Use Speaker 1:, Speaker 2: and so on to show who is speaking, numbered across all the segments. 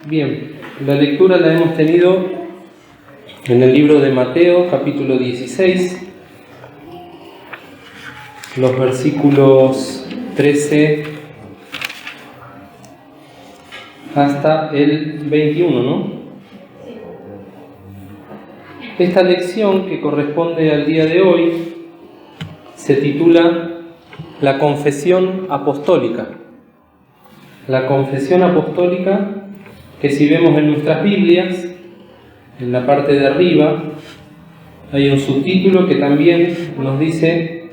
Speaker 1: Bien, la lectura la hemos tenido en el libro de Mateo, capítulo 16, los versículos 13 hasta el 21, ¿no? Esta lección, que corresponde al día de hoy, se titula La Confesión Apostólica. La Confesión Apostólica, que si vemos en nuestras Biblias, en la parte de arriba, hay un subtítulo que también nos dice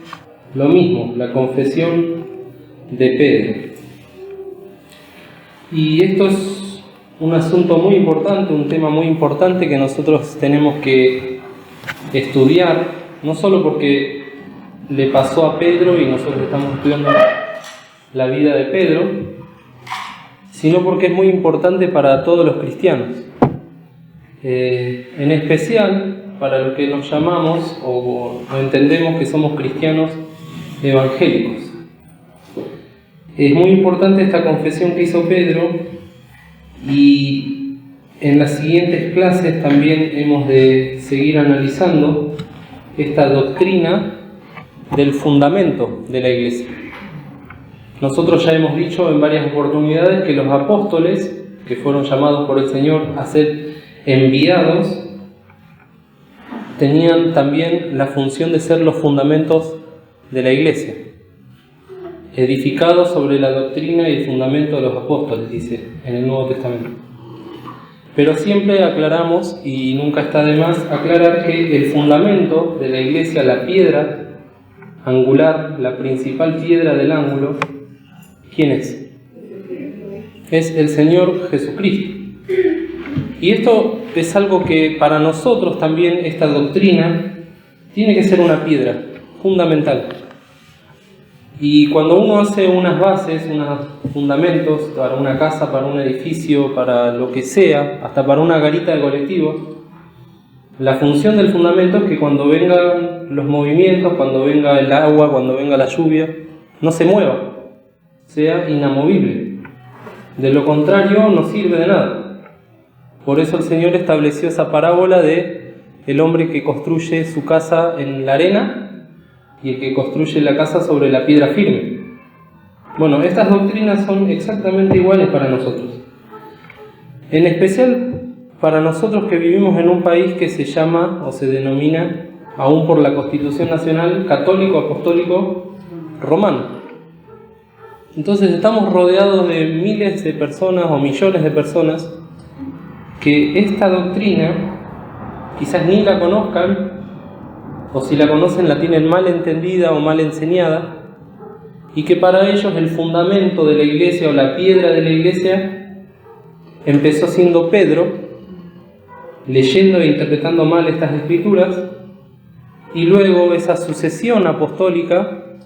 Speaker 1: lo mismo, la Confesión de Pedro. Y esto es un asunto muy importante, un tema muy importante que nosotros tenemos que estudiar, no solo porque le pasó a Pedro y nosotros estamos estudiando la vida de Pedro, sino porque es muy importante para todos los cristianos, en especial para los que nos llamamos o entendemos que somos cristianos evangélicos. Es muy importante esta confesión que hizo Pedro, y en las siguientes clases también hemos de seguir analizando esta doctrina del fundamento de la Iglesia. Nosotros ya hemos dicho en varias oportunidades que los apóstoles, que fueron llamados por el Señor a ser enviados, tenían también la función de ser los fundamentos de la Iglesia, edificados sobre la doctrina y el fundamento de los apóstoles, dice en el Nuevo Testamento. Pero siempre aclaramos, y nunca está de más aclarar, que el fundamento de la Iglesia, la piedra angular, la principal piedra del ángulo, ¿quién es? Es el Señor Jesucristo. Y esto es algo que para nosotros también, esta doctrina, tiene que ser una piedra fundamental. Y cuando uno hace unas bases, unos fundamentos para una casa, para un edificio, para lo que sea, hasta para una garita de colectivo, la función del fundamento es que cuando vengan los movimientos, cuando venga el agua, cuando venga la lluvia, no se mueva, sea inamovible. De lo contrario, no sirve de nada. Por eso el Señor estableció esa parábola de el hombre que construye su casa en la arena y el que construye la casa sobre la piedra firme. Bueno, estas doctrinas son exactamente iguales para nosotros. En especial para nosotros que vivimos en un país que se llama o se denomina, aún por la Constitución Nacional, Católico Apostólico Romano. Entonces estamos rodeados de miles de personas o millones de personas que esta doctrina quizás ni la conozcan, o si la conocen la tienen mal entendida o mal enseñada, y que para ellos el fundamento de la Iglesia o la piedra de la Iglesia empezó siendo Pedro, leyendo e interpretando mal estas escrituras, y luego esa sucesión apostólica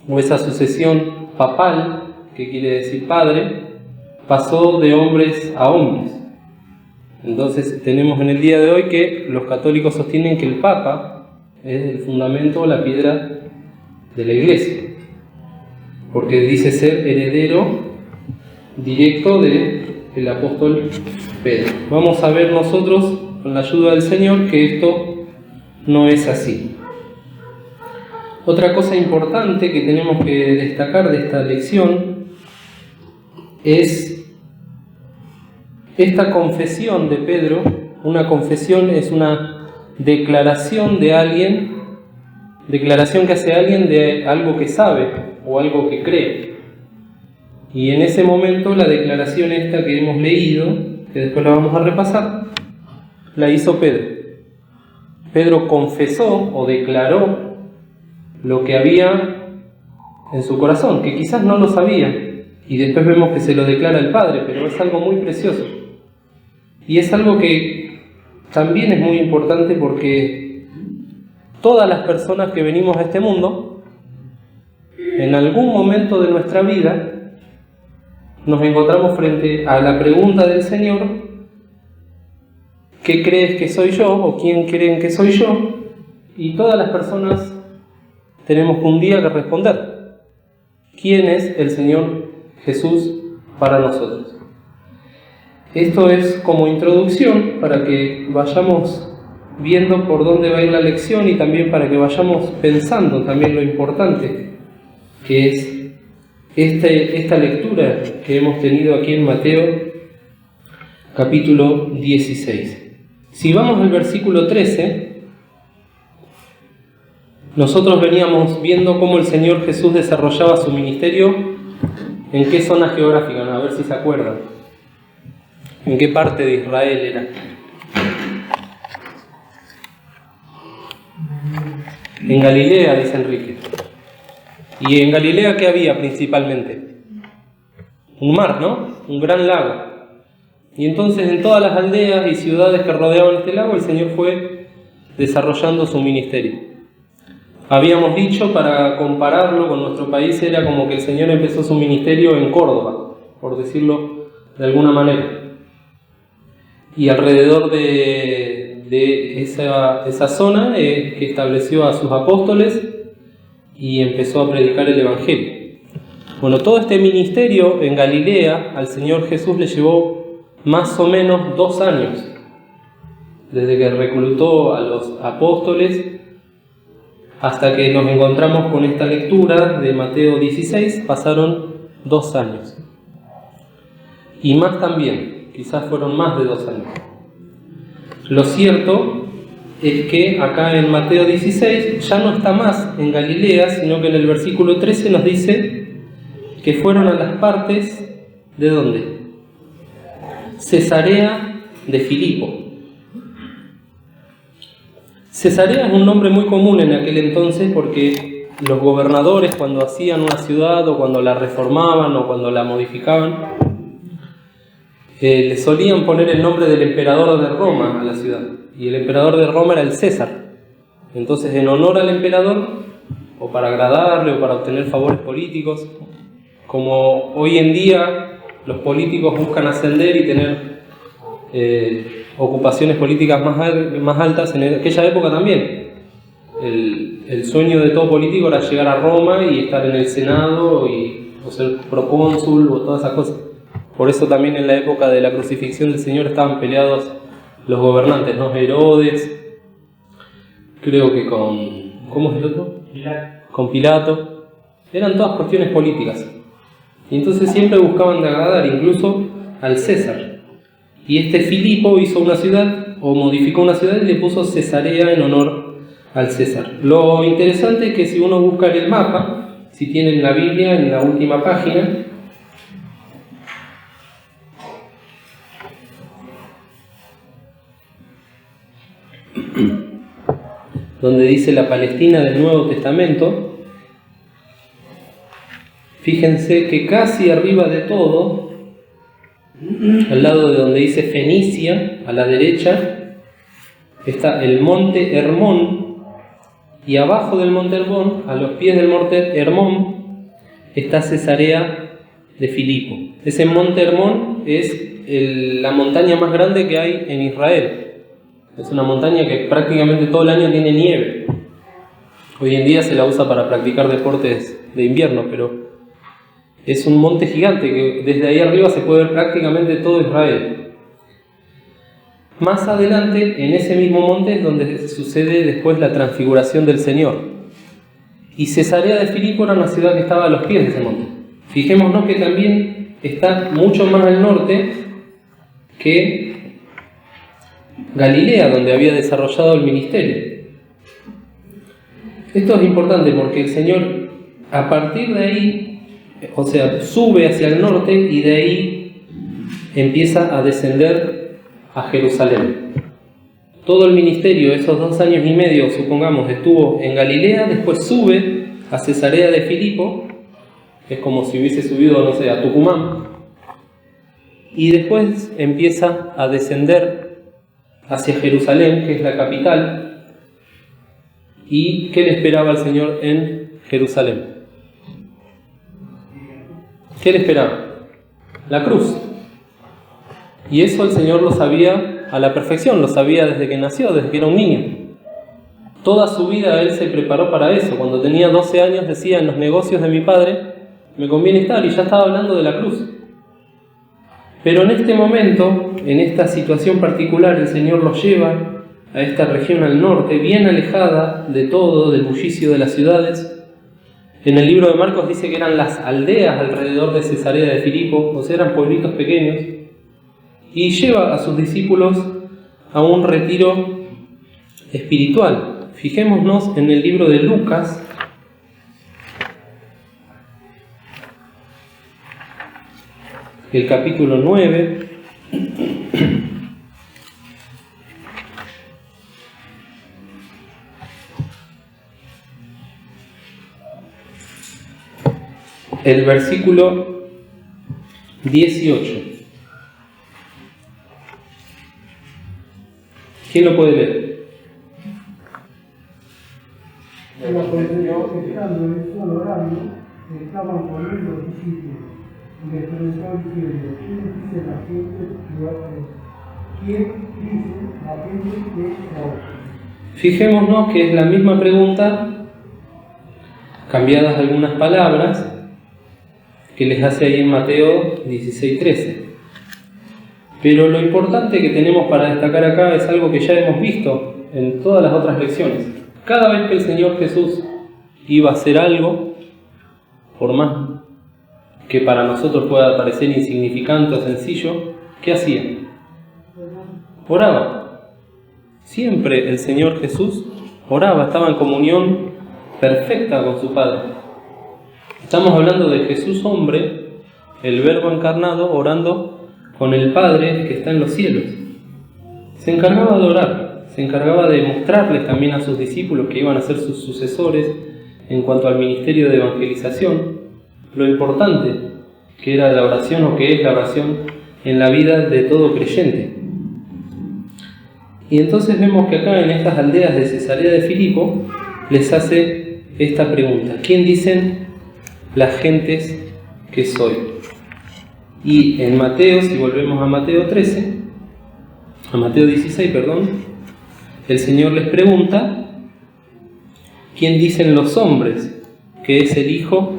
Speaker 1: o esa sucesión papal, que quiere decir padre, pasó de hombres a hombres. Entonces tenemos en el día de hoy que los católicos sostienen que el Papa es el fundamento o la piedra de la Iglesia, porque dice ser heredero directo del apóstol Pedro. Vamos a ver nosotros, con la ayuda del Señor, que esto no es así. Otra cosa importante que tenemos que destacar de esta lección es esta confesión de Pedro. Una confesión es una declaración de alguien, declaración que hace alguien de algo que sabe o algo que cree. Y en ese momento la declaración esta que hemos leído, que después la vamos a repasar, la hizo Pedro. Pedro confesó o declaró lo que había en su corazón, que quizás no lo sabía, y después vemos que se lo declara el Padre, pero es algo muy precioso. Y es algo que también es muy importante porque todas las personas que venimos a este mundo, en algún momento de nuestra vida, nos encontramos frente a la pregunta del Señor: ¿qué crees que soy yo? ¿O quién creen que soy yo? Y todas las personas tenemos un día que responder: ¿quién es el Señor Jesús para nosotros? Esto es como introducción para que vayamos viendo por dónde va a ir la lección y también para que vayamos pensando también lo importante que es esta lectura que hemos tenido aquí en Mateo capítulo 16. Si vamos al versículo 13, nosotros veníamos viendo cómo el Señor Jesús desarrollaba su ministerio. ¿En qué zona geográfica? A ver si se acuerdan. ¿En qué parte de Israel era? En Galilea, dice Enrique. ¿Y en Galilea qué había principalmente? Un mar, ¿no? Un gran lago. Y entonces en todas las aldeas y ciudades que rodeaban este lago, el Señor fue desarrollando su ministerio. Habíamos dicho, para compararlo con nuestro país, era como que el Señor empezó su ministerio en Córdoba, por decirlo de alguna manera. Y alrededor de esa zona que estableció a sus apóstoles y empezó a predicar el Evangelio. Bueno, todo este ministerio en Galilea al Señor Jesús le llevó más o menos 2 años. Desde que reclutó a los apóstoles hasta que nos encontramos con esta lectura de Mateo 16, pasaron 2 años. Y más también, quizás fueron más de 2 años. Lo cierto es que acá en Mateo 16 ya no está más en Galilea, sino que en el versículo 13 nos dice que fueron a las partes, ¿de dónde? Cesarea de Filipo. Cesarea es un nombre muy común en aquel entonces porque los gobernadores, cuando hacían una ciudad o cuando la reformaban o cuando la modificaban, le solían poner el nombre del emperador de Roma a la ciudad. Y el emperador de Roma era el César. Entonces, en honor al emperador, o para agradarle o para obtener favores políticos, como hoy en día los políticos buscan ascender y tener ocupaciones políticas más altas, en aquella época también el sueño de todo político era llegar a Roma y estar en el Senado o ser procónsul o todas esas cosas. Por eso también en la época de la crucifixión del Señor estaban peleados los gobernantes, ¿no? Herodes, creo que ¿cómo es el otro? Con Pilato. Eran todas cuestiones políticas. Y entonces siempre buscaban de agradar, incluso al César. Y este Filipo hizo una ciudad, o modificó una ciudad y le puso Cesarea en honor al César. Lo interesante es que si uno busca en el mapa, si tienen la Biblia en la última página, donde dice la Palestina del Nuevo Testamento, fíjense que casi arriba de todo, al lado de donde dice Fenicia, a la derecha, está el monte Hermón, y abajo del monte Hermón, a los pies del monte Hermón, está Cesarea de Filipo. Ese monte Hermón es la montaña más grande que hay en Israel. Es una montaña que prácticamente todo el año tiene nieve. Hoy en día se la usa para practicar deportes de invierno, pero es un monte gigante que desde ahí arriba se puede ver prácticamente todo Israel. Más adelante, en ese mismo monte es donde sucede después la transfiguración del Señor. Y Cesarea de Filipo era una ciudad que estaba a los pies de ese monte. Fijémonos que también está mucho más al norte que Galilea, donde había desarrollado el ministerio. Esto es importante porque el Señor, a partir de ahí, o sea, sube hacia el norte y de ahí empieza a descender a Jerusalén. Todo el ministerio, esos 2 años y medio, supongamos, estuvo en Galilea, después sube a Cesarea de Filipo, que es como si hubiese subido, no sé, a Tucumán, y después empieza a descender hacia Jerusalén, que es la capital. ¿Y qué le esperaba al Señor en Jerusalén? ¿Qué le esperaba? La cruz. Y eso el Señor lo sabía a la perfección, lo sabía desde que nació, desde que era un niño. Toda su vida Él se preparó para eso. Cuando tenía 12 años decía, en los negocios de mi padre me conviene estar, y ya estaba hablando de la cruz. Pero en este momento, en esta situación particular, el Señor los lleva a esta región al norte, bien alejada de todo, del bullicio de las ciudades. En el libro de Marcos dice que eran las aldeas alrededor de Cesarea de Filipo, o sea, eran pueblitos pequeños, y lleva a sus discípulos a un retiro espiritual. Fijémonos en el libro de Lucas, el capítulo 9, el versículo 18. ¿Quién lo puede leer?
Speaker 2: En la conversación, estando en el solo horario, estaban con él los discípulos, y les preguntó diciendo: ¿Quién dice la gente que soy?
Speaker 1: Fijémonos que es la misma pregunta, cambiadas algunas palabras, que les hace ahí en Mateo 16:13. Pero lo importante que tenemos para destacar acá es algo que ya hemos visto en todas las otras lecciones. Cada vez que el Señor Jesús iba a hacer algo, por más que para nosotros pueda parecer insignificante o sencillo, ¿qué hacía? Oraba. Siempre el Señor Jesús oraba, estaba en comunión perfecta con su Padre. Estamos hablando de Jesús hombre, el Verbo encarnado, orando con el Padre que está en los cielos. Se encargaba de orar, se encargaba de mostrarles también a sus discípulos que iban a ser sus sucesores en cuanto al ministerio de evangelización, lo importante que era la oración o que es la oración en la vida de todo creyente. Y entonces vemos que acá en estas aldeas de Cesarea de Filipo les hace esta pregunta: ¿quién dicen las gentes que soy? Y en Mateo, si volvemos a Mateo 16, el Señor les pregunta: ¿quién dicen los hombres que es el Hijo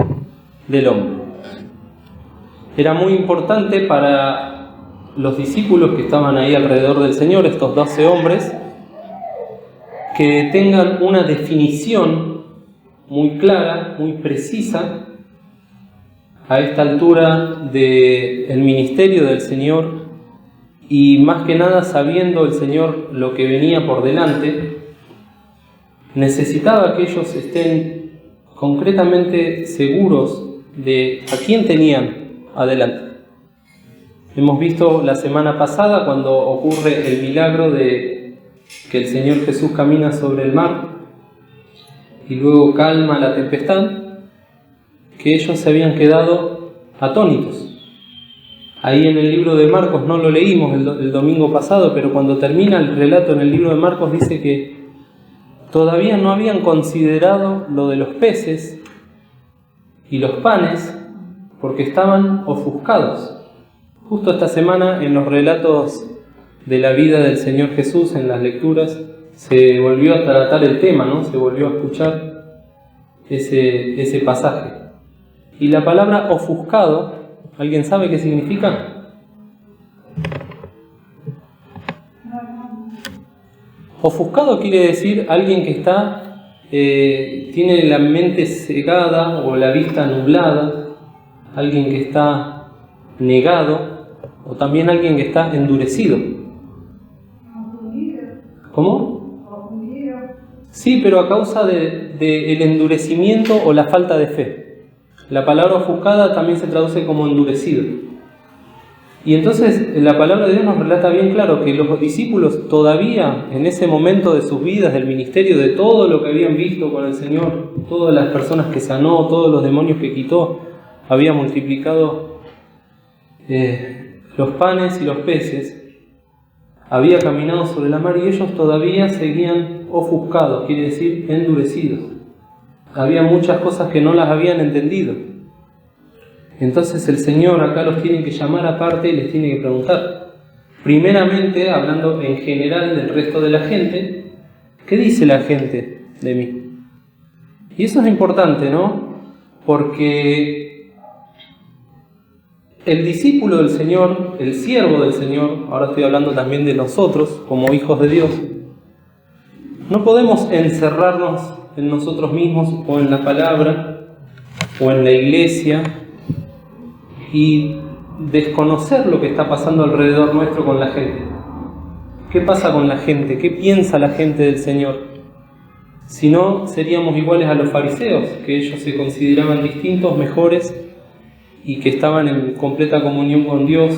Speaker 1: del Hombre? Era muy importante para los discípulos que estaban ahí alrededor del Señor, estos 12 hombres, que tengan una definición muy clara, muy precisa, a esta altura del ministerio del Señor, y más que nada sabiendo el Señor lo que venía por delante, necesitaba que ellos estén concretamente seguros de a quién tenían adelante. Hemos visto la semana pasada cuando ocurre el milagro de que el Señor Jesús camina sobre el mar y luego calma la tempestad, que ellos se habían quedado atónitos. Ahí en el libro de Marcos, no lo leímos el domingo pasado, pero cuando termina el relato en el libro de Marcos dice que todavía no habían considerado lo de los peces y los panes porque estaban ofuscados. Justo esta semana en los relatos de la vida del Señor Jesús, en las lecturas, se volvió a tratar el tema, ¿no? Se volvió a escuchar ese pasaje. Y la palabra ofuscado, ¿alguien sabe qué significa? Ofuscado quiere decir alguien que está, tiene la mente cegada o la vista nublada, alguien que está negado, o también alguien que está endurecido. ¿Cómo? Sí, pero a causa del endurecimiento o la falta de fe. La palabra ofuscada también se traduce como endurecido. Y entonces la palabra de Dios nos relata bien claro que los discípulos todavía en ese momento de sus vidas, del ministerio, de todo lo que habían visto con el Señor, todas las personas que sanó, todos los demonios que quitó, había multiplicado los panes y los peces, había caminado sobre la mar y ellos todavía seguían ofuscados, quiere decir endurecidos. Había muchas cosas que no las habían entendido. Entonces el Señor acá los tiene que llamar aparte y les tiene que preguntar. Primeramente, hablando en general del resto de la gente, ¿qué dice la gente de mí? Y eso es importante, ¿no? Porque el discípulo del Señor, el siervo del Señor, ahora estoy hablando también de nosotros como hijos de Dios, no podemos encerrarnos en nosotros mismos o en la palabra o en la iglesia y desconocer lo que está pasando alrededor nuestro con la gente. ¿Qué pasa con la gente? ¿Qué piensa la gente del Señor? Si no, seríamos iguales a los fariseos, que ellos se consideraban distintos, mejores, y que estaban en completa comunión con Dios,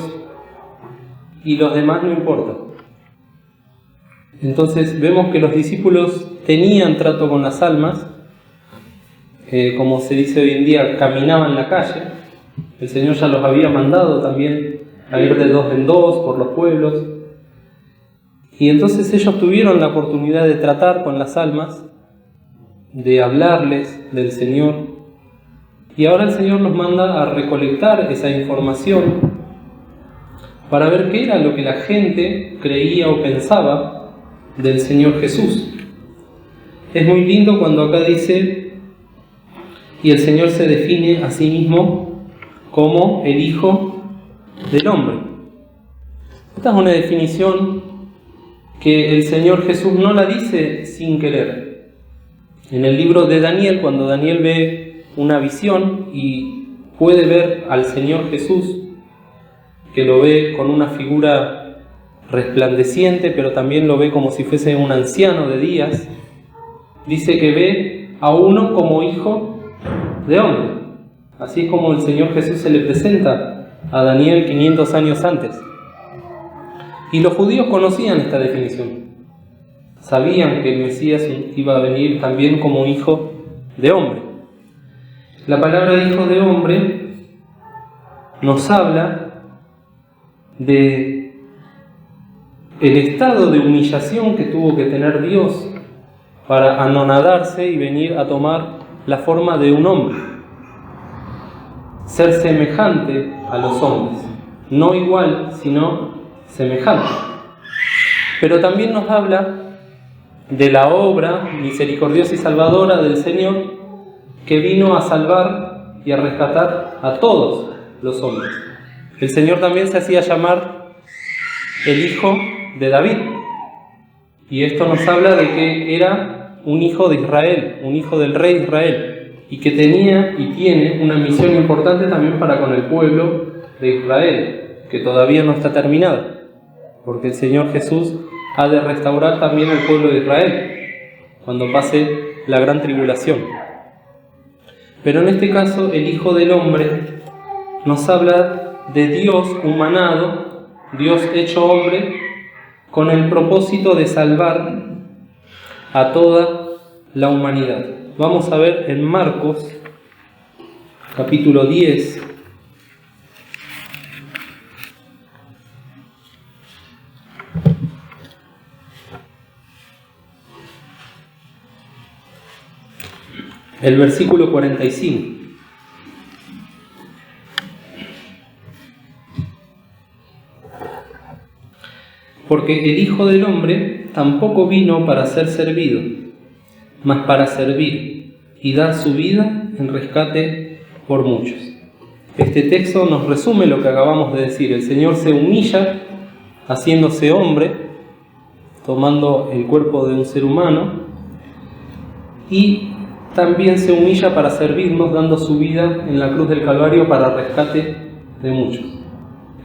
Speaker 1: y los demás no importan. Entonces vemos que los discípulos tenían trato con las almas, como se dice hoy en día, caminaban la calle. El Señor ya los había mandado también a ir de dos en dos por los pueblos. Y entonces ellos tuvieron la oportunidad de tratar con las almas, de hablarles del Señor. Y ahora el Señor los manda a recolectar esa información para ver qué era lo que la gente creía o pensaba del Señor Jesús. Es muy lindo cuando acá dice, y el Señor se define a sí mismo como el Hijo del Hombre. Esta es una definición que el Señor Jesús no la dice sin querer. En el libro de Daniel, cuando Daniel ve una visión y puede ver al Señor Jesús, que lo ve con una figura resplandeciente, pero también lo ve como si fuese un anciano de días, dice que ve a uno como hijo de hombre. Así es como el Señor Jesús se le presenta a Daniel 500 años antes. Y los judíos conocían esta definición. Sabían que el Mesías iba a venir también como hijo de hombre. La palabra hijo de hombre nos habla de el estado de humillación que tuvo que tener Dios para anonadarse y venir a tomar la forma de un hombre. Ser semejante a los hombres, no igual, sino semejante. Pero también nos habla de la obra misericordiosa y salvadora del Señor, que vino a salvar y a rescatar a todos los hombres. El Señor también se hacía llamar el Hijo de David, y esto nos habla de que era un hijo de Israel, un hijo del rey de Israel, y que tenía y tiene una misión importante también para con el pueblo de Israel, que todavía no está terminada, porque el Señor Jesús ha de restaurar también al pueblo de Israel cuando pase la gran tribulación. Pero en este caso el Hijo del Hombre nos habla de Dios humanado, Dios hecho hombre, con el propósito de salvar a toda la humanidad. Vamos a ver en Marcos, capítulo 10, el versículo 45. Porque el Hijo del Hombre tampoco vino para ser servido, mas para servir y dar su vida en rescate por muchos. Este texto nos resume lo que acabamos de decir. El Señor se humilla haciéndose hombre, tomando el cuerpo de un ser humano, y también se humilla para servirnos, dando su vida en la cruz del Calvario para rescate de muchos.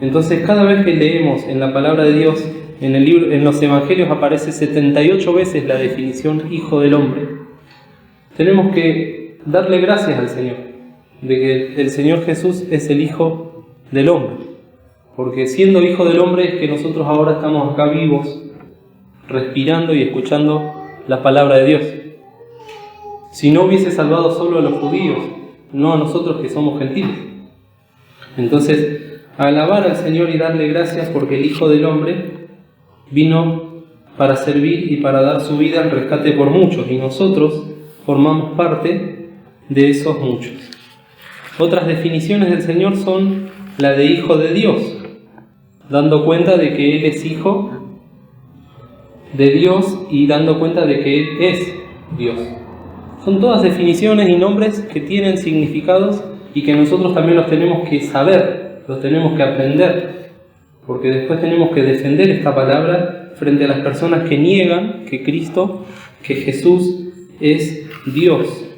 Speaker 1: Entonces, cada vez que leemos en la palabra de Dios, en el libro, en los evangelios aparece 78 veces la definición Hijo del Hombre. Tenemos que darle gracias al Señor, de que el Señor Jesús es el Hijo del Hombre, porque siendo Hijo del Hombre es que nosotros ahora estamos acá vivos, respirando y escuchando la palabra de Dios. Si no hubiese salvado solo a los judíos, no a nosotros que somos gentiles. Entonces, alabar al Señor y darle gracias porque el Hijo del Hombre vino para servir y para dar su vida en rescate por muchos, y nosotros formamos parte de esos muchos. Otras definiciones del Señor son la de Hijo de Dios, dando cuenta de que Él es Hijo de Dios y dando cuenta de que Él es Dios. Son todas definiciones y nombres que tienen significados y que nosotros también los tenemos que saber los tenemos que aprender, porque después tenemos que defender esta palabra frente a las personas que niegan que Cristo, que Jesús es Dios.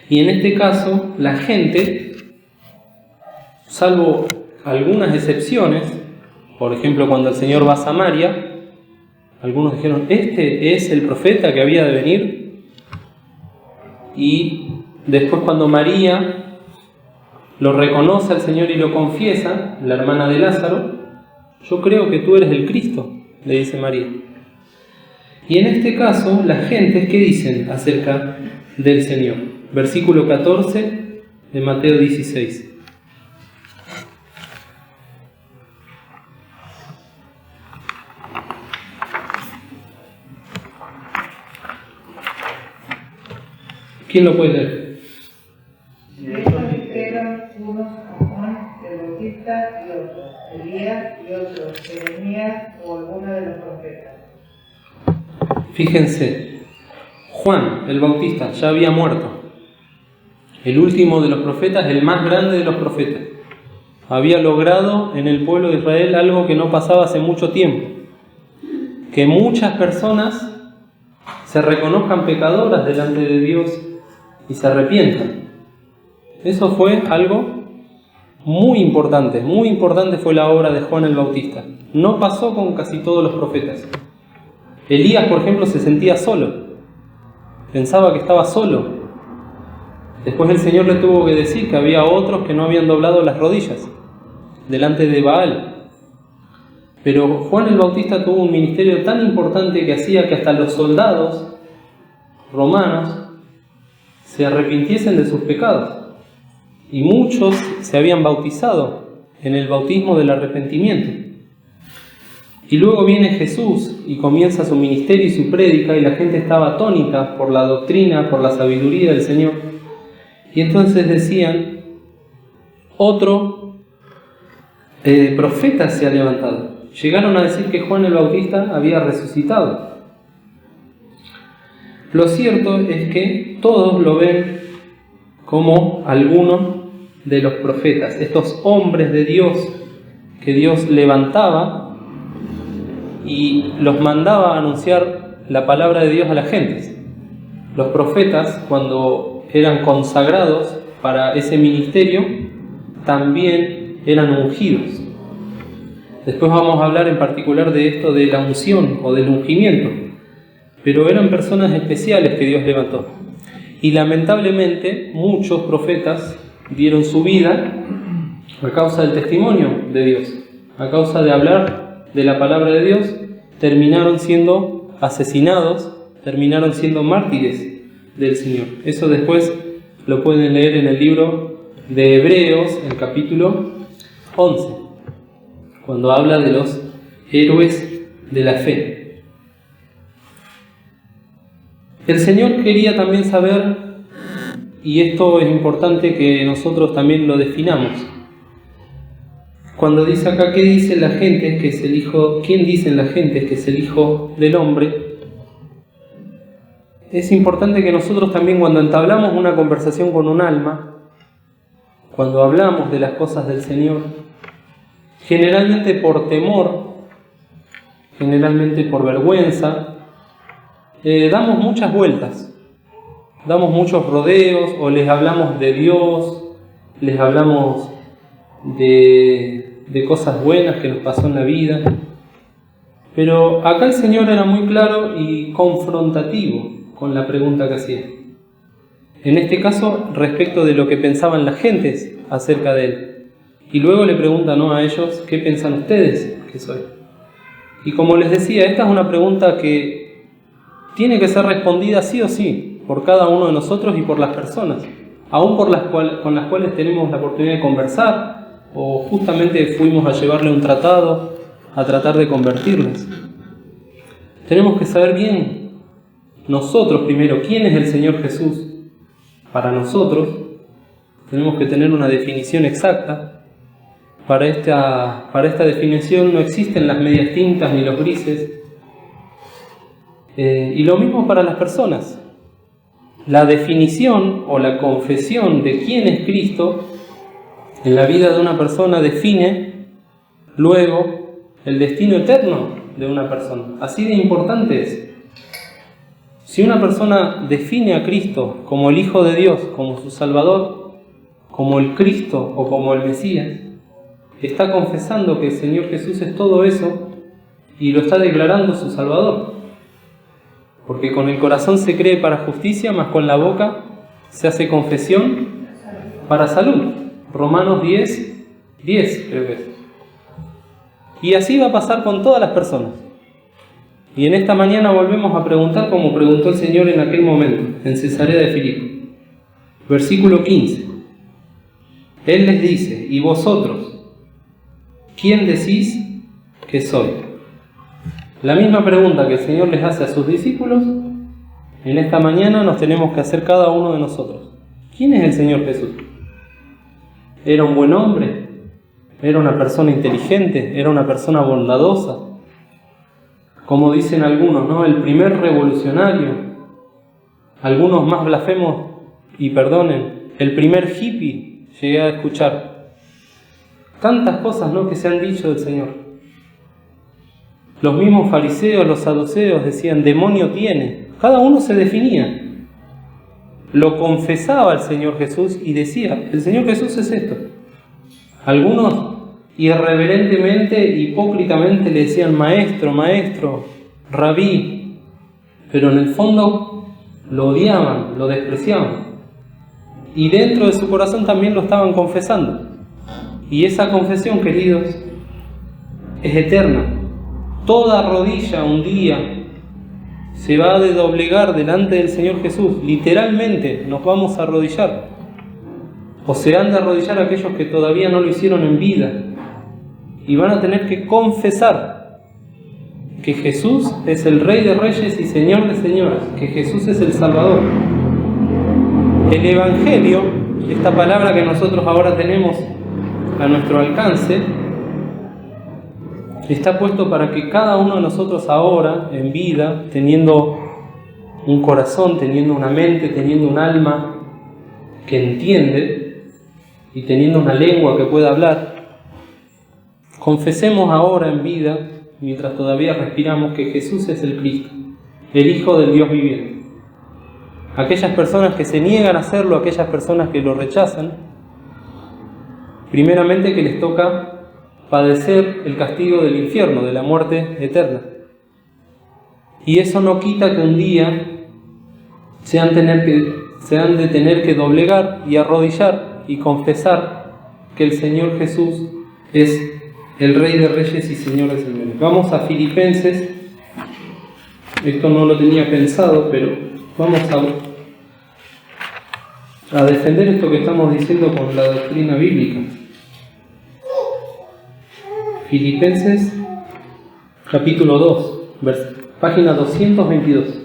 Speaker 1: Y en este caso, la gente, salvo algunas excepciones, por ejemplo, cuando el Señor va a Samaria, algunos dijeron, ¿este es el profeta que había de venir? Y después cuando María lo reconoce al Señor y lo confiesa, la hermana de Lázaro, yo creo que tú eres el Cristo, le dice María. Y en este caso, las gentes, ¿qué dicen acerca del Señor? Versículo 14 de Mateo 16. ¿Quién lo puede leer?
Speaker 3: De estos dijeron unos a Juan el Bautista y otros, Elías y otros, Jeremías o alguno de los profetas.
Speaker 1: Fíjense, Juan el Bautista ya había muerto. El último de los profetas, el más grande de los profetas. Había logrado en el pueblo de Israel algo que no pasaba hace mucho tiempo. Que muchas personas se reconozcan pecadoras delante de Dios y se arrepientan. Eso fue algo muy importante fue la obra de Juan el Bautista. No pasó con casi todos los profetas. Elías, por ejemplo, se sentía solo, pensaba que estaba solo. Después el Señor le tuvo que decir que había otros que no habían doblado las rodillas delante de Baal. Pero Juan el Bautista tuvo un ministerio tan importante que hacía que hasta los soldados romanos se arrepintiesen de sus pecados. Y muchos se habían bautizado en el bautismo del arrepentimiento. Y luego viene Jesús y comienza su ministerio y su prédica, y la gente estaba atónita por la doctrina, por la sabiduría del Señor. Y entonces decían, otro profeta se ha levantado. Llegaron a decir que Juan el Bautista había resucitado. Lo cierto es que todos lo ven como alguno de los profetas, estos hombres de Dios que Dios levantaba y los mandaba a anunciar la palabra de Dios a las gentes. Los profetas, cuando eran consagrados para ese ministerio, también eran ungidos. Después vamos a hablar en particular de esto de la unción o del ungimiento, pero eran personas especiales que Dios levantó. Y lamentablemente muchos profetas dieron su vida a causa del testimonio de Dios, a causa de hablar de la palabra de Dios, terminaron siendo asesinados, terminaron siendo mártires del Señor. Eso después lo pueden leer en el libro de Hebreos, el capítulo 11, cuando habla de los héroes de la fe. El Señor quería también saber, y esto es importante que nosotros también lo definamos, cuando dice acá, ¿qué dice la gente que es el Hijo? ¿Quién dicen la gente que es el Hijo del Hombre? Es importante que nosotros también, cuando entablamos una conversación con un alma, cuando hablamos de las cosas del Señor, generalmente por temor, generalmente por vergüenza, damos muchas vueltas, damos muchos rodeos, o les hablamos de Dios, les hablamos de cosas buenas que nos pasó en la vida. Pero acá el Señor era muy claro y confrontativo con la pregunta que hacía. En este caso, respecto de lo que pensaban las gentes acerca de Él. Y luego le pregunta, ¿no?, a ellos, ¿qué piensan ustedes que soy? Y como les decía, esta es una pregunta que tiene que ser respondida sí o sí, por cada uno de nosotros y por las personas, aún con las cuales tenemos la oportunidad de conversar, o justamente fuimos a llevarle un tratado, a tratar de convertirles. Tenemos que saber bien, nosotros primero, quién es el Señor Jesús. Para nosotros, tenemos que tener una definición exacta. Para esta definición no existen las medias tintas ni los grises. Y lo mismo para las personas. La definición o la confesión de quién es Cristo en la vida de una persona define luego el destino eterno de una persona. Así de importante es. Si una persona define a Cristo como el Hijo de Dios, como su Salvador, como el Cristo o como el Mesías, está confesando que el Señor Jesús es todo eso y lo está declarando su Salvador. Porque con el corazón se cree para justicia, mas con la boca se hace confesión para salud. Romanos 10, creo que es. Y así va a pasar con todas las personas. Y en esta mañana volvemos a preguntar como preguntó el Señor en aquel momento, en Cesarea de Filipo. Versículo 15. Él les dice: ¿y vosotros, quién decís que soy? La misma pregunta que el Señor les hace a sus discípulos, en esta mañana nos tenemos que hacer cada uno de nosotros. ¿Quién es el Señor Jesús? ¿Era un buen hombre? ¿Era una persona inteligente? ¿Era una persona bondadosa? Como dicen algunos, ¿no? El primer revolucionario. Algunos más blasfemos, y perdonen, el primer hippie, llegué a escuchar. Tantas cosas, ¿no?, que se han dicho del Señor. Los mismos fariseos, los saduceos decían: demonio tiene. Cada uno se definía. Lo confesaba el Señor Jesús y decía: el Señor Jesús es esto. Algunos irreverentemente, hipócritamente le decían: maestro, maestro, rabí. Pero en el fondo lo odiaban, lo despreciaban. Y dentro de su corazón también lo estaban confesando. Y esa confesión, queridos, es eterna. Toda rodilla un día se va a doblegar delante del Señor Jesús. Literalmente nos vamos a arrodillar. O se han de arrodillar aquellos que todavía no lo hicieron en vida. Y van a tener que confesar que Jesús es el Rey de Reyes y Señor de Señoras. Que Jesús es el Salvador. El Evangelio, esta palabra que nosotros ahora tenemos a nuestro alcance, está puesto para que cada uno de nosotros ahora, en vida, teniendo un corazón, teniendo una mente, teniendo un alma que entiende y teniendo una lengua que pueda hablar, confesemos ahora en vida, mientras todavía respiramos, que Jesús es el Cristo, el Hijo del Dios viviente. Aquellas personas que se niegan a hacerlo, aquellas personas que lo rechazan, primeramente que les toca padecer el castigo del infierno, de la muerte eterna. Y eso no quita que un día se han de tener que doblegar y arrodillar y confesar que el Señor Jesús es el Rey de Reyes y Señor de Señores. Vamos a Filipenses. Esto no lo tenía pensado, pero vamos a defender esto que estamos diciendo con la doctrina bíblica. Filipenses capítulo 2, página 222.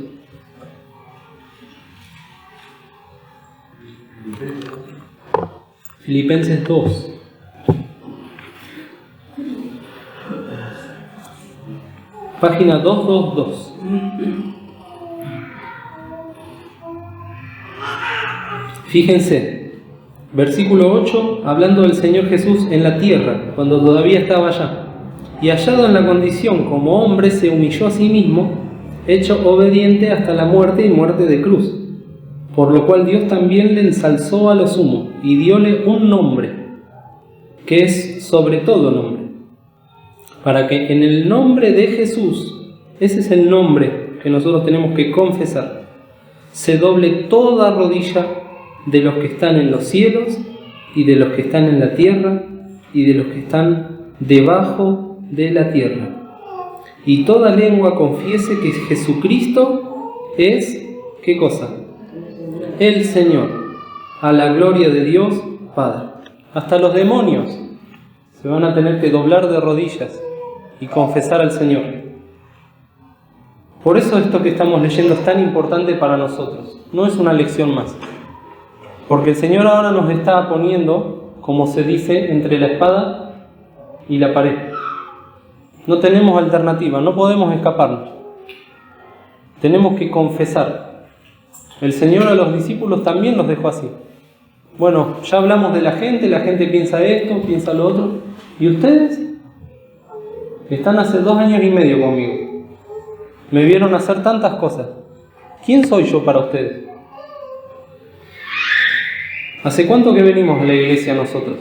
Speaker 1: Filipenses 2. Página 222. Fíjense, versículo 8, hablando del Señor Jesús en la tierra, cuando todavía estaba allá. Y hallado en la condición como hombre, se humilló a sí mismo, hecho obediente hasta la muerte y muerte de cruz. Por lo cual Dios también le ensalzó a lo sumo, y dióle un nombre, que es sobre todo nombre, para que en el nombre de Jesús, ese es el nombre que nosotros tenemos que confesar, se doble toda rodilla de los que están en los cielos y de los que están en la tierra y de los que están debajo de la tierra. Y toda lengua confiese que Jesucristo es, ¿qué cosa? El Señor, a la gloria de Dios Padre. Hasta los demonios se van a tener que doblar de rodillas y confesar al Señor. Por eso esto que estamos leyendo es tan importante para nosotros. No es una lección más. Porque el Señor ahora nos está poniendo, como se dice, entre la espada y la pared. No tenemos alternativa, no podemos escaparnos. Tenemos que confesar. El Señor a los discípulos también los dejó así. Bueno, ya hablamos de la gente piensa esto, piensa lo otro. ¿Y ustedes? Están hace 2 años y medio conmigo. Me vieron hacer tantas cosas. ¿Quién soy yo para ustedes? ¿Hace cuánto que venimos a la iglesia nosotros?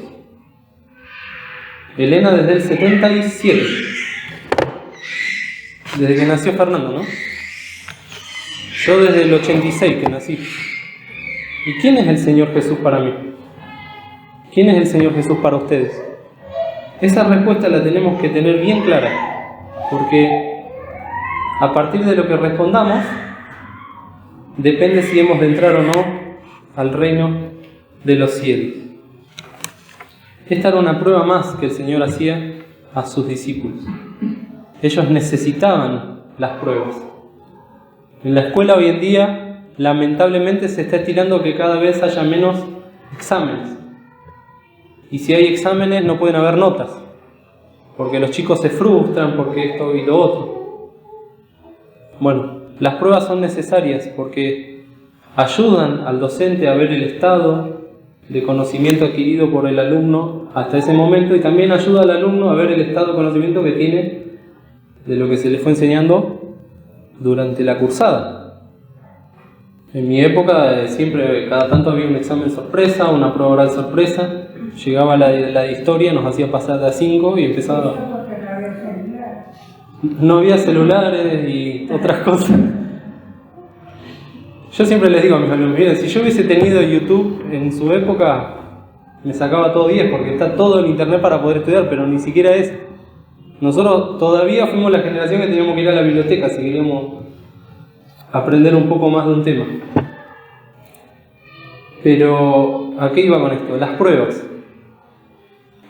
Speaker 1: Elena desde el 77. Desde que nació Fernando, ¿no? Yo desde el 86 que nací. ¿Y quién es el Señor Jesús para mí? ¿Quién es el Señor Jesús para ustedes? Esa respuesta la tenemos que tener bien clara, porque a partir de lo que respondamos, depende si hemos de entrar o no al reino de los cielos. Esta era una prueba más que el Señor hacía a sus discípulos. Ellos necesitaban las pruebas. En la escuela hoy en día, lamentablemente, se está estirando que cada vez haya menos exámenes. Y si hay exámenes no pueden haber notas, porque los chicos se frustran, porque esto y lo otro. Bueno, las pruebas son necesarias porque ayudan al docente a ver el estado de conocimiento adquirido por el alumno hasta ese momento, y también ayuda al alumno a ver el estado de conocimiento que tiene de lo que se le fue enseñando durante la cursada. En mi época siempre, cada tanto había un examen sorpresa, una prueba oral sorpresa. Llegaba la de historia, nos hacía pasar de a 5 y empezaba. No había celulares y otras cosas. Yo siempre les digo a mis alumnos, miren, si yo hubiese tenido YouTube en su época, me sacaba todo 10, porque está todo en internet para poder estudiar, pero ni siquiera eso. Nosotros todavía fuimos la generación que teníamos que ir a la biblioteca si queríamos aprender un poco más de un tema. Pero, ¿a qué iba con esto? Las pruebas.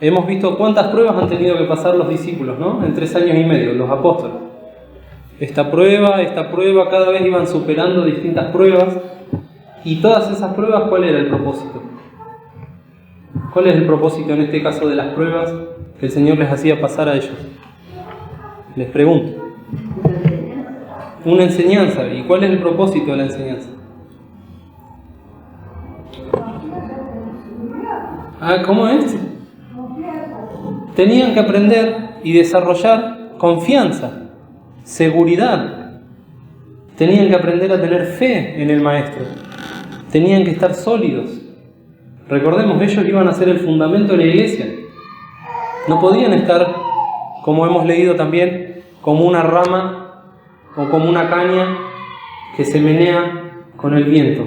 Speaker 1: Hemos visto cuántas pruebas han tenido que pasar los discípulos, ¿no? En 3 años y medio, los apóstoles. Esta prueba, cada vez iban superando distintas pruebas. Y todas esas pruebas, ¿cuál era el propósito? ¿Cuál es el propósito en este caso de las pruebas que el Señor les hacía pasar a ellos? Les pregunto. Una enseñanza. ¿Y cuál es el propósito de la enseñanza? ¿Cómo es? Tenían que aprender y desarrollar confianza, seguridad. Tenían que aprender a tener fe en el Maestro. Tenían que estar sólidos. Recordemos, ellos iban a ser el fundamento de la iglesia. No podían estar, como hemos leído también, como una rama o como una caña que se menea con el viento.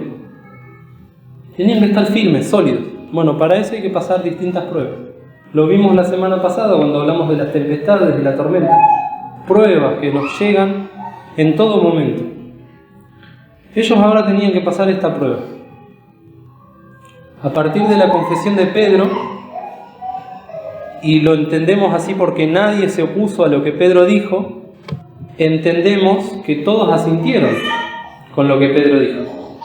Speaker 1: Tenían que estar firmes, sólidos. Bueno, para eso hay que pasar distintas pruebas. Lo vimos la semana pasada cuando hablamos de las tempestades, de la tormenta. Pruebas que nos llegan en todo momento. Ellos ahora tenían que pasar esta prueba. A partir de la confesión de Pedro, y lo entendemos así porque nadie se opuso a lo que Pedro dijo, entendemos que todos asintieron con lo que Pedro dijo.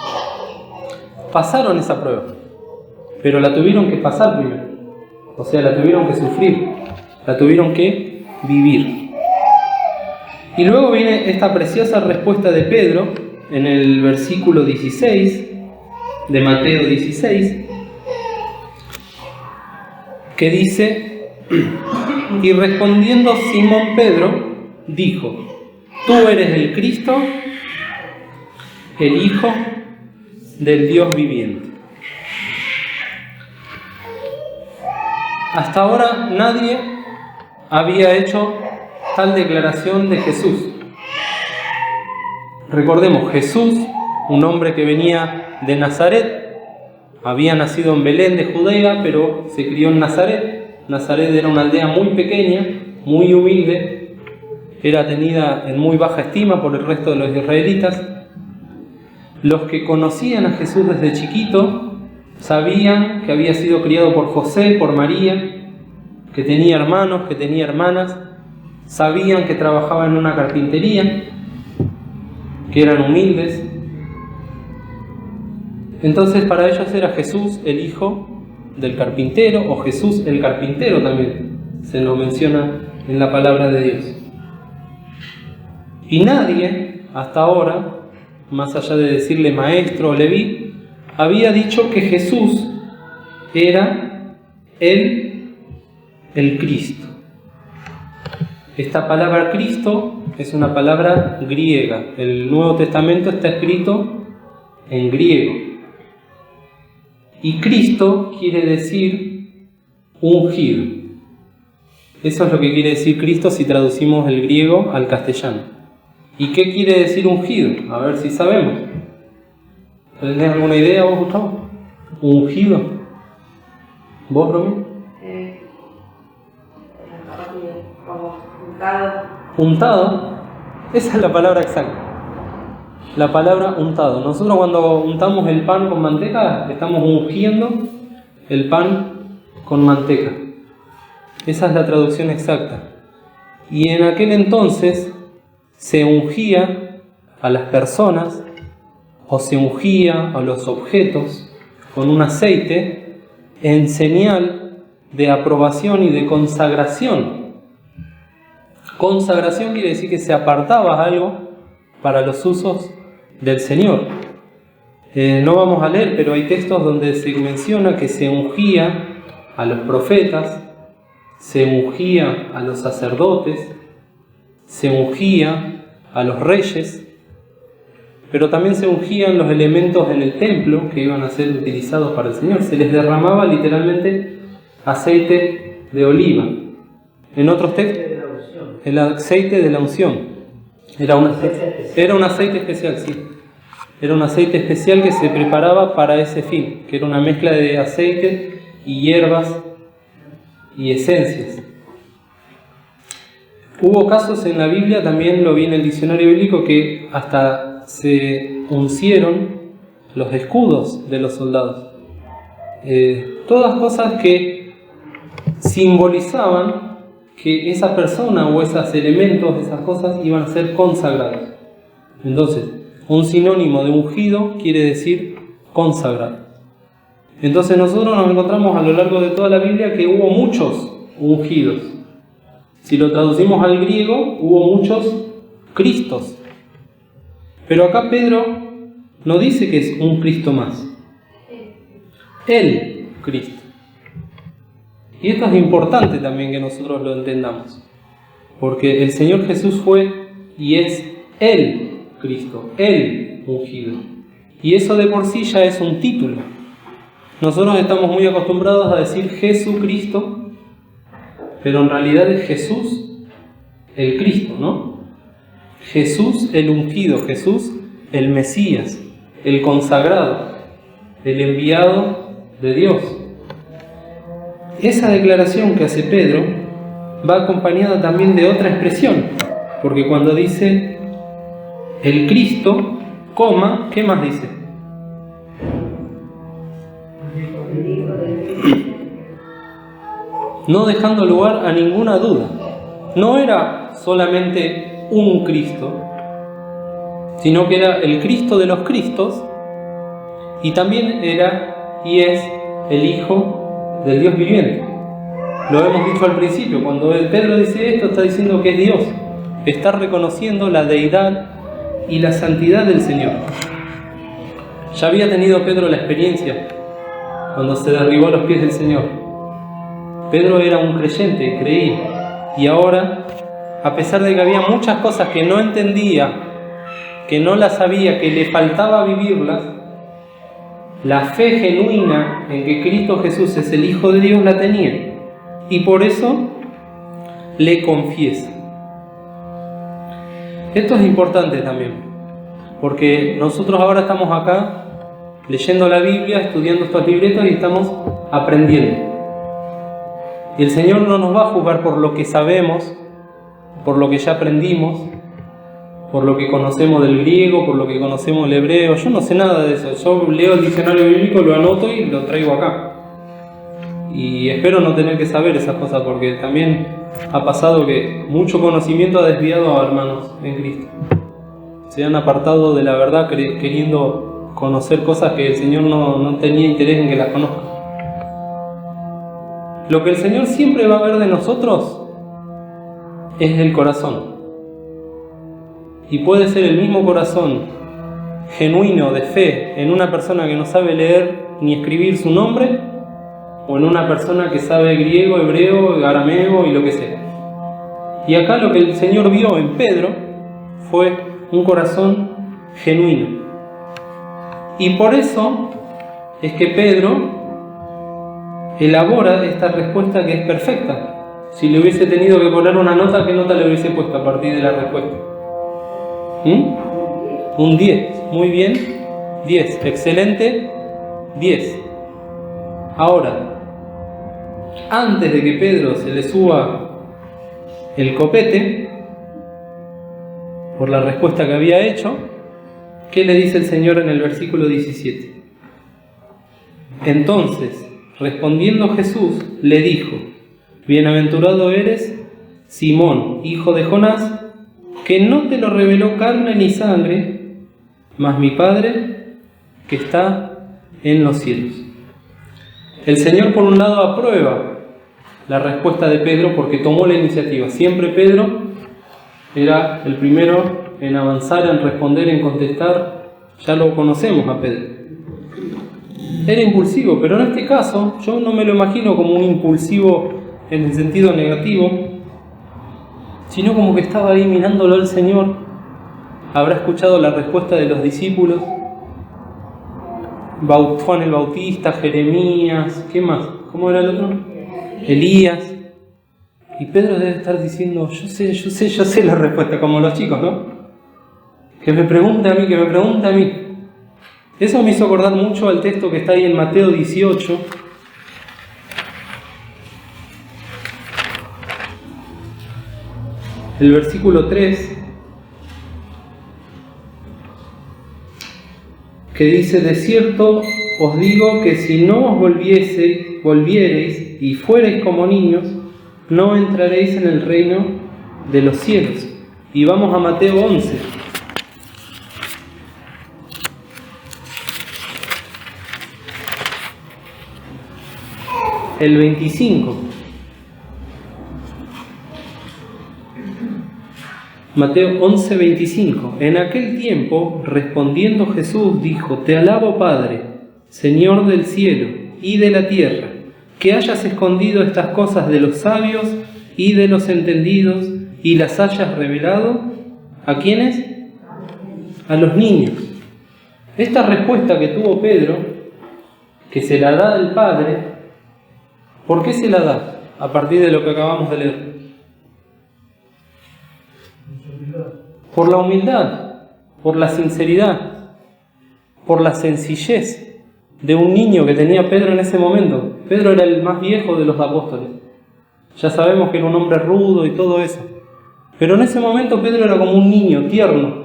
Speaker 1: Pasaron esa prueba, pero la tuvieron que pasar primero. O sea, la tuvieron que sufrir, la tuvieron que vivir. Y luego viene esta preciosa respuesta de Pedro en el versículo 16 de Mateo 16, que dice: y respondiendo Simón Pedro, dijo: tú eres el Cristo, el Hijo del Dios viviente. Hasta ahora nadie había hecho tal declaración de Jesús. Recordemos, Jesús, un hombre que venía de Nazaret, había nacido en Belén de Judea, pero se crió en Nazaret. Nazaret era una aldea muy pequeña, muy humilde, era tenida en muy baja estima por el resto de los israelitas. Los que conocían a Jesús desde chiquito sabían que había sido criado por José, por María, que tenía hermanos, que tenía hermanas. Sabían que trabajaba en una carpintería, que eran humildes. Entonces para ellos era Jesús el hijo del carpintero, o Jesús el carpintero también se lo menciona en la palabra de Dios. Y nadie hasta ahora, más allá de decirle maestro o Leví, había dicho que Jesús era el Cristo. Esta palabra Cristo es una palabra griega. El Nuevo Testamento está escrito en griego. Y Cristo quiere decir ungido. Eso es lo que quiere decir Cristo si traducimos el griego al castellano. ¿Y qué quiere decir ungido? A ver si sabemos. ¿Tenés alguna idea vos, Gustavo? ¿Ungido? ¿Vos, Romy? Untado. Esa es la palabra exacta. La palabra untado. Nosotros cuando untamos el pan con manteca, estamos ungiendo el pan con manteca. Esa es la traducción exacta. Y en aquel entonces se ungía a las personas o se ungía a los objetos con un aceite en señal de aprobación y de consagración. Consagración quiere decir que se apartaba algo para los usos del Señor. No vamos a leer, pero hay textos donde se menciona que se ungía a los profetas, se ungía a los sacerdotes, se ungía a los reyes, pero también se ungían los elementos en el templo que iban a ser utilizados para el Señor. Se les derramaba literalmente aceite de oliva. En otros textos, el aceite de la unción. Era un aceite especial, sí. Era un aceite especial que se preparaba para ese fin, que era una mezcla de aceite y hierbas y esencias. Hubo casos en la Biblia, también lo vi en el diccionario bíblico, que hasta se uncieron los escudos de los soldados. Todas cosas que simbolizaban que esa persona o esos elementos, esas cosas iban a ser consagrados. Entonces, un sinónimo de ungido quiere decir consagrado. Entonces nosotros nos encontramos a lo largo de toda la Biblia que hubo muchos ungidos. Si lo traducimos al griego, hubo muchos Cristos. Pero acá Pedro no dice que es un Cristo más. El Cristo. Y esto es importante también que nosotros lo entendamos. Porque el Señor Jesús fue y es el Cristo, el ungido. Y eso de por sí ya es un título. Nosotros estamos muy acostumbrados a decir Jesucristo, pero en realidad es Jesús el Cristo, ¿no? Jesús el ungido, Jesús el Mesías, el consagrado, el enviado de Dios. Esa declaración que hace Pedro va acompañada también de otra expresión, porque cuando dice el Cristo, coma, ¿qué más dice? No dejando lugar a ninguna duda. No era solamente un Cristo, sino que era el Cristo de los Cristos, y también era y es el Hijo del Dios viviente. Lo hemos dicho al principio, cuando Pedro dice esto, está diciendo que es Dios. Está reconociendo la deidad y la santidad del Señor. Ya había tenido Pedro la experiencia cuando se derribó a los pies del Señor. Pedro era un creyente, creía, y ahora, a pesar de que había muchas cosas que no entendía, que no las sabía, que le faltaba vivirlas, la fe genuina en que Cristo Jesús es el Hijo de Dios la tenía, y por eso le confiesa. Esto es importante también, porque nosotros ahora estamos acá leyendo la Biblia, estudiando estos libretos y estamos aprendiendo. Y el Señor no nos va a juzgar por lo que sabemos, por lo que ya aprendimos, por lo que conocemos del griego, por lo que conocemos del hebreo. Yo no sé nada de eso. Yo leo el diccionario bíblico, lo anoto y lo traigo acá. Y espero no tener que saber esas cosas, porque también ha pasado que mucho conocimiento ha desviado a hermanos en Cristo. Se han apartado de la verdad queriendo conocer cosas que el Señor no tenía interés en que las conozcan. Lo que el Señor siempre va a ver de nosotros es el corazón. Y puede ser el mismo corazón genuino de fe en una persona que no sabe leer ni escribir su nombre, o en una persona que sabe griego, hebreo, arameo y lo que sea. Y acá lo que el Señor vio en Pedro fue un corazón genuino. Y por eso es que Pedro elabora esta respuesta que es perfecta. Si le hubiese tenido que poner una nota, ¿qué nota le hubiese puesto a partir de la respuesta? Un 10. Muy bien. 10. Excelente. 10. Ahora, antes de que Pedro se le suba el copete por la respuesta que había hecho, ¿qué le dice el Señor en el versículo 17? Entonces, respondiendo Jesús, le dijo: Bienaventurado eres, Simón, hijo de Jonás, que no te lo reveló carne ni sangre, mas mi Padre que está en los cielos. El Señor, por un lado, aprueba la respuesta de Pedro porque tomó la iniciativa. Siempre Pedro era el primero en avanzar, en responder, en contestar. Ya lo conocemos a Pedro. Era impulsivo, pero en este caso yo no me lo imagino como un impulsivo en el sentido negativo, sino como que estaba ahí mirándolo al Señor. Habrá escuchado la respuesta de los discípulos, Juan el Bautista, Jeremías, ¿qué más? ¿Cómo era el otro? Elías. Y Pedro debe estar diciendo: yo sé la respuesta, como los chicos, ¿no? Que me pregunte a mí. Eso me hizo acordar mucho al texto que está ahí en Mateo 18. El versículo 3, que dice: de cierto os digo que si no os volviereis y fuereis como niños, no entraréis en el reino de los cielos. Y vamos a Mateo 11. El 25. Mateo 11, 25. En aquel tiempo, respondiendo Jesús, dijo: Te alabo, Padre, Señor del cielo y de la tierra, que hayas escondido estas cosas de los sabios y de los entendidos y las hayas revelado ¿a quiénes? A los niños. Esta respuesta que tuvo Pedro, que se la da al Padre, ¿por qué se la da? A partir de lo que acabamos de leer. Por la humildad, por la sinceridad, por la sencillez de un niño que tenía Pedro en ese momento. Pedro era el más viejo de los apóstoles. Ya sabemos que era un hombre rudo y todo eso. Pero en ese momento Pedro era como un niño tierno,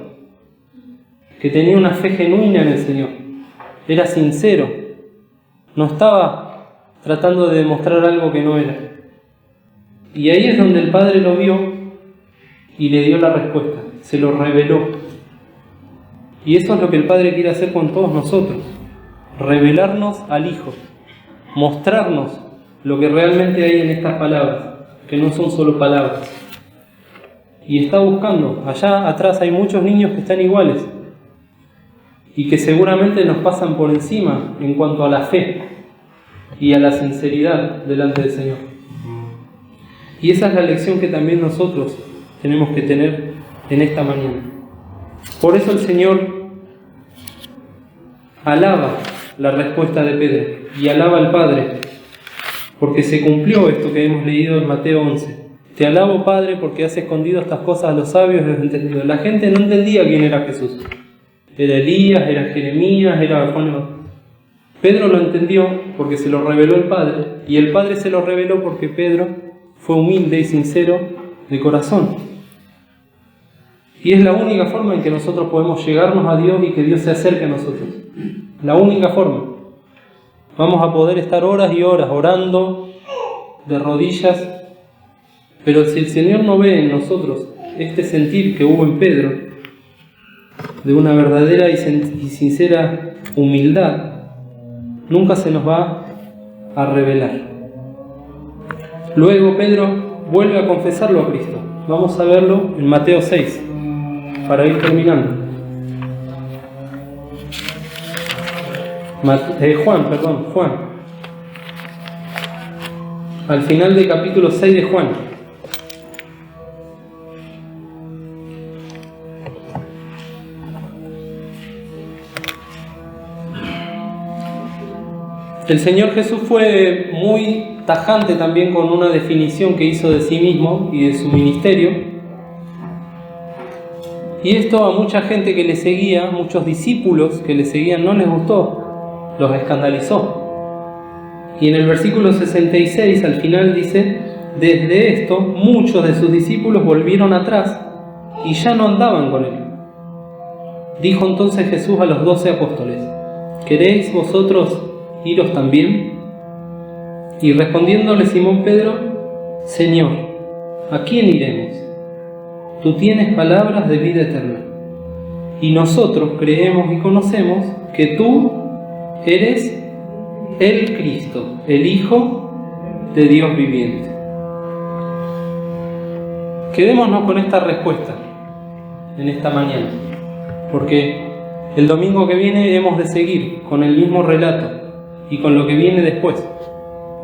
Speaker 1: que tenía una fe genuina en el Señor. Era sincero. No estaba tratando de demostrar algo que no era. Y ahí es donde el Padre lo vio y le dio la respuesta. Se lo reveló. Y eso es lo que el Padre quiere hacer con todos nosotros. Revelarnos al Hijo. Mostrarnos lo que realmente hay en estas palabras, que no son solo palabras. Y está buscando. Allá atrás hay muchos niños que están iguales y que seguramente nos pasan por encima en cuanto a la fe y a la sinceridad delante del Señor. Y esa es la lección que también nosotros tenemos que tener en esta mañana. Por eso el Señor alaba la respuesta de Pedro y alaba al Padre, porque se cumplió esto que hemos leído en Mateo 11. Te alabo, Padre, porque has escondido estas cosas a los sabios y los entendidos. La gente no entendía quién era Jesús. Era Elías, era Jeremías, era Juan. Pedro lo entendió porque se lo reveló el Padre, y el Padre se lo reveló porque Pedro fue humilde y sincero de corazón. Y es la única forma en que nosotros podemos llegarnos a Dios y que Dios se acerque a nosotros. La única forma. Vamos a poder estar horas y horas orando de rodillas, pero si el Señor no ve en nosotros este sentir que hubo en Pedro, de una verdadera y sincera humildad, nunca se nos va a revelar. Luego Pedro vuelve a confesarlo a Cristo. Vamos a verlo en Mateo 6, para ir terminando. Juan. al final del capítulo 6 de Juan. El Señor Jesús fue muy tajante también con una definición que hizo de sí mismo y de su ministerio. Y esto a mucha gente que le seguía, muchos discípulos que le seguían, no les gustó, los escandalizó. Y en el versículo 66 al final dice: desde esto muchos de sus discípulos volvieron atrás y ya no andaban con él. Dijo entonces Jesús a los 12 apóstoles: ¿queréis vosotros iros también? Y respondiéndole Simón Pedro: Señor, ¿a quién iremos? Tú tienes palabras de vida eterna, y nosotros creemos y conocemos que tú eres el Cristo, el Hijo de Dios viviente. Quedémonos con esta respuesta en esta mañana, porque el domingo que viene hemos de seguir con el mismo relato y con lo que viene después,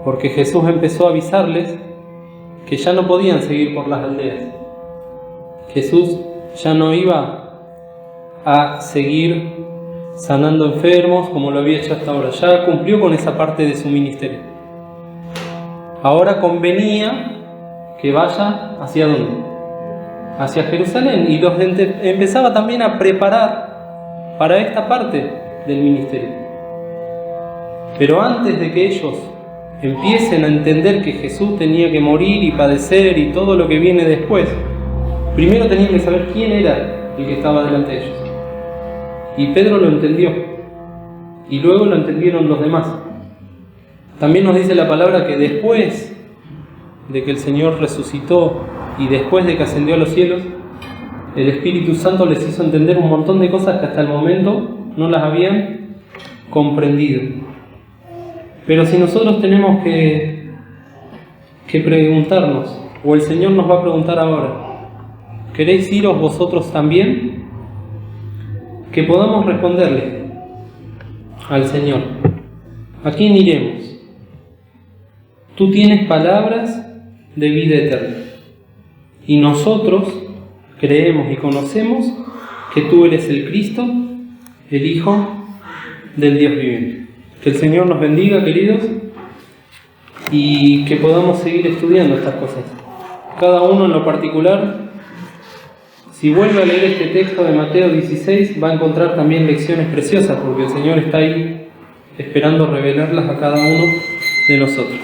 Speaker 1: porque Jesús empezó a avisarles que ya no podían seguir por las aldeas. Jesús ya no iba a seguir sanando enfermos como lo había hecho hasta ahora, ya cumplió con esa parte de su ministerio. Ahora convenía que vaya ¿hacia dónde? Hacia Jerusalén, y los empezaba también a preparar para esta parte del ministerio. Pero antes de que ellos empiecen a entender que Jesús tenía que morir y padecer y todo lo que viene después, primero tenían que saber quién era el que estaba delante de ellos. Y Pedro lo entendió, y luego lo entendieron los demás. También nos dice la palabra que después de que el Señor resucitó y después de que ascendió a los cielos, el Espíritu Santo les hizo entender un montón de cosas que hasta el momento no las habían comprendido. Pero si nosotros tenemos que preguntarnos, o el Señor nos va a preguntar ahora: ¿queréis iros vosotros también? Que podamos responderle al Señor: ¿a quién iremos? Tú tienes palabras de vida eterna, y nosotros creemos y conocemos que tú eres el Cristo, el Hijo del Dios viviente. Que el Señor nos bendiga, queridos, y que podamos seguir estudiando estas cosas. Cada uno en lo particular, si vuelve a leer este texto de Mateo 16, va a encontrar también lecciones preciosas, porque el Señor está ahí esperando revelarlas a cada uno de nosotros.